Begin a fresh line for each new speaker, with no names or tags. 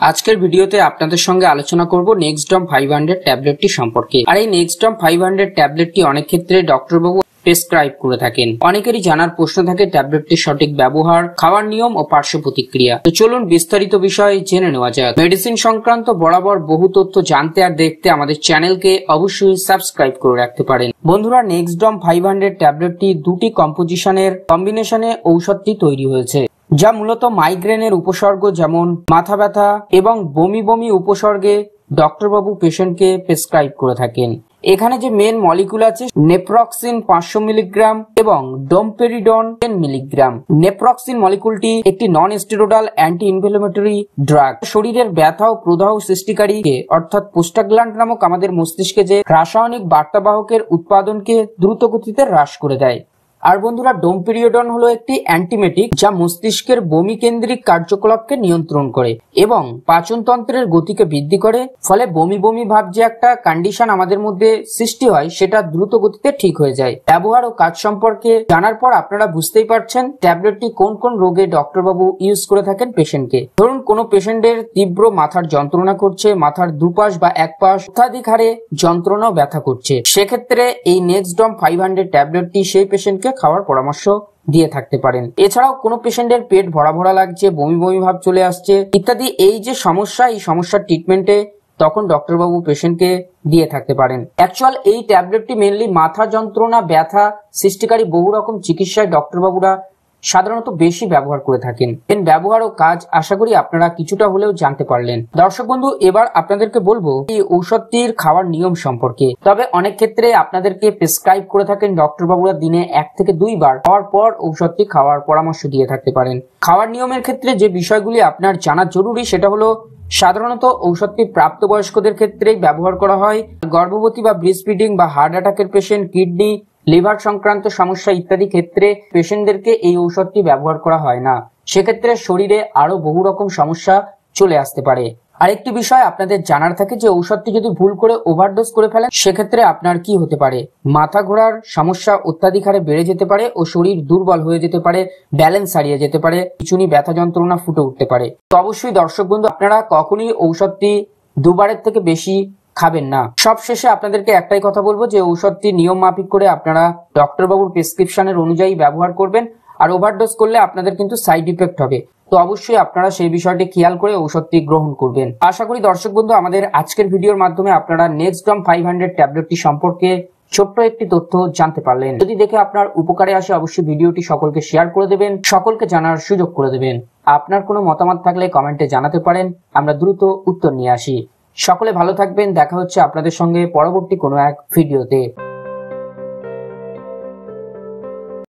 আজকের ভিডিওতে আপনাদের সঙ্গে আলোচনা করব নেক্সটডম 500 ট্যাবলেটটি সম্পর্কে। আর এই নেক্সটডম 500 ট্যাবলেটটি অনেক ক্ষেত্রে ডক্টরবাবু প্রেসক্রাইব করে থাকেন। অনেকেরই জানার প্রশ্ন থাকে ট্যাবলেটটির সঠিক ব্যবহার, খাওয়ার নিয়ম ও পার্শ্ব প্রতিক্রিয়া। তো চলুন বিস্তারিত বিষয় জেনে নেওয়া যাক। মেডিসিন সংক্রান্ত বরাবর বহু তথ্য জানতে আর দেখতে আমাদের চ্যানেলকে অবশ্যই সাবস্ক্রাইব করে রাখতে পারেন। বন্ধুরা, নেক্সটডম 500 ট্যাবলেটটি দুটি কম্বিনেশনে ঔষধটি তৈরি হয়েছে, যা মূলত মাইগ্রেনের উপসর্গ যেমন মাথা ব্যথা এবং বমি বমি উপসর্গে ডক্টরবাবু পেশেন্টকে প্রেসক্রাইব করে থাকেন। এখানে যে মেন মলিকুল আছে নেপ্রক্সিন 500 মিলিগ্রাম এবং ডোমপেরিডন 10 মিলিগ্রাম। নেপ্রক্সিন মলিকুলটি একটি non steroidal anti inflammatory drug. শরীরের ব্যথা ও প্রদাহ সৃষ্টিকারী অর্থাৎ প্রোস্টাগ্ল্যান্ড নামক আমাদের মস্তিষ্কে যে রাসায়নিক বার্তাবাহকের উৎপাদনকে দ্রুত গতিতে হ্রাস করে দেয়। আর বন্ধুরা, ডোমপেরিডন হলো একটি অ্যান্টিমেটিক যা মস্তিষ্কের বমি কেন্দ্রিক কার্যকলাপকে নিয়ন্ত্রণ করে এবং পাচনতন্ত্রের গতিকে বৃদ্ধি করে। ফলে বমি বমি ভাব যে একটা কন্ডিশন আমাদের মধ্যে সৃষ্টি হয় সেটা দ্রুত গতিতে ঠিক হয়ে যায়। ব্যবহার ও কাজ সম্পর্কে জানার পর আপনারা বুঝতেই পারছেন ট্যাবলেটটি কোন কোন রোগে ডক্টরবাবু ইউজ করে থাকেন পেশেন্টকে। ধরুন কোনো পেশেন্টের তীব্র মাথার যন্ত্রণা করছে, মাথার দুপাশ বা এক পাশ অত্যাধিক হারে যন্ত্রণা ও ব্যথা করছে, সেক্ষেত্রে এই নেক্সটডম 500 ট্যাবলেটটি সেই পেশেন্টকে খাওয়ার পরামর্শ দিয়ে থাকতে পারেন। এছাড়াও কোনো পেশেন্টের পেট ভরা ভরা লাগছে, বমি বমি ভাব চলে আসছে ইত্যাদি এই যে সমস্যা, এই সমস্যার ট্রিটমেন্টে তখন ডক্টরবাবু পেশেন্টকে দিয়ে থাকতে পারেন। অ্যাকচুয়াল এই ট্যাবলেটটি মেনলি মাথা যন্ত্রণা, ব্যথা সৃষ্টিকারী বহু রকম চিকিৎসায় ডক্টরবাবুরা সাধারণত বেশি ব্যবহার করে থাকেন। এর ব্যবহার ও কাজ আশা করি আপনারা কিছুটা হলেও জানতে পারলেন। দর্শক বন্ধু, এবার আপনাদেরকে বলবো এই ঔষধটির খাওয়ার নিয়ম সম্পর্কে। তবে অনেক ক্ষেত্রে আপনাদেরকে প্রেসক্রাইব করে থাকেন ডক্টরবাবুরা দিনে 1 থেকে 2 বার খাওয়ার পর ঔষধটি খাওয়ার পরামর্শ দিয়ে থাকতে পারেন। খাওয়ার নিয়মের ক্ষেত্রে যে বিষয়গুলি আপনার জানা জরুরি সেটা হলো সাধারণত ঔষধটি প্রাপ্তবয়স্কদের ক্ষেত্রেই ব্যবহার করা হয়। গর্ভবতী বা ব্রেস্ট ফিডিং বা হার্ট অ্যাটাকের পেশেন্ট, কিডনি লিভার সংক্রান্ত সমস্যা ইত্যাদি ক্ষেত্রে পেশেন্টদেরকে এই ঔষধটি ব্যবহার করা হয় না। সেক্ষেত্রে শরীরে আরো বহু রকম সমস্যা চলে আসতে পারে। আরেকটি বিষয় আপনাদের জানার থাকে যে ঔষধটি যদি ভুল করে ওভারডোজ করে ফেলেন সেক্ষেত্রে আপনার কি হতে পারে। মাথা ঘোরার সমস্যা অত্যাধিক হারে বেড়ে যেতে পারে ও শরীর দুর্বল হয়ে যেতে পারে, ব্যালেন্স হারিয়ে যেতে পারে, খিঁচুনি ব্যথা যন্ত্রণা ফুটে উঠতে পারে। তো অবশ্যই দর্শক বন্ধু, আপনারা কখনই ঔষধটি 2 বারের থেকে বেশি খাবেন না। সবশেষে আপনাদেরকে একটাই কথা বলবো যে ঔষধটি নিয়ম মাফিক করে আপনারা ডক্টরবাবুর প্রেসক্রিপশনের অনুযায়ী ব্যবহার করবেন। আর ওভারডোজ করলে আপনাদের কিন্তু সাইড ইফেক্ট হবে। তো অবশ্যই আপনারা সেই বিষয়টি খেয়াল করে ঔষধটি গ্রহণ করবেন। আশা করি দর্শক বন্ধু আমাদের আজকের ভিডিওর মাধ্যমে আপনারা নেক্সটডম 500 ট্যাবলেটটি সম্পর্কে ছোট্ট একটি তথ্য জানতে পারলেন। যদি দেখে আপনার উপকারে আসে অবশ্যই ভিডিওটি সকলকে শেয়ার করে দেবেন, সকলকে জানার সুযোগ করে দেবেন। আপনার কোনো মতামত থাকলে কমেন্টে জানাতে পারেন, আমরা দ্রুত উত্তর নিয়ে আসি। সকলে ভালো থাকবেন। দেখা হচ্ছে আপনাদের সঙ্গে পরবর্তী কোনো এক ভিডিওতে।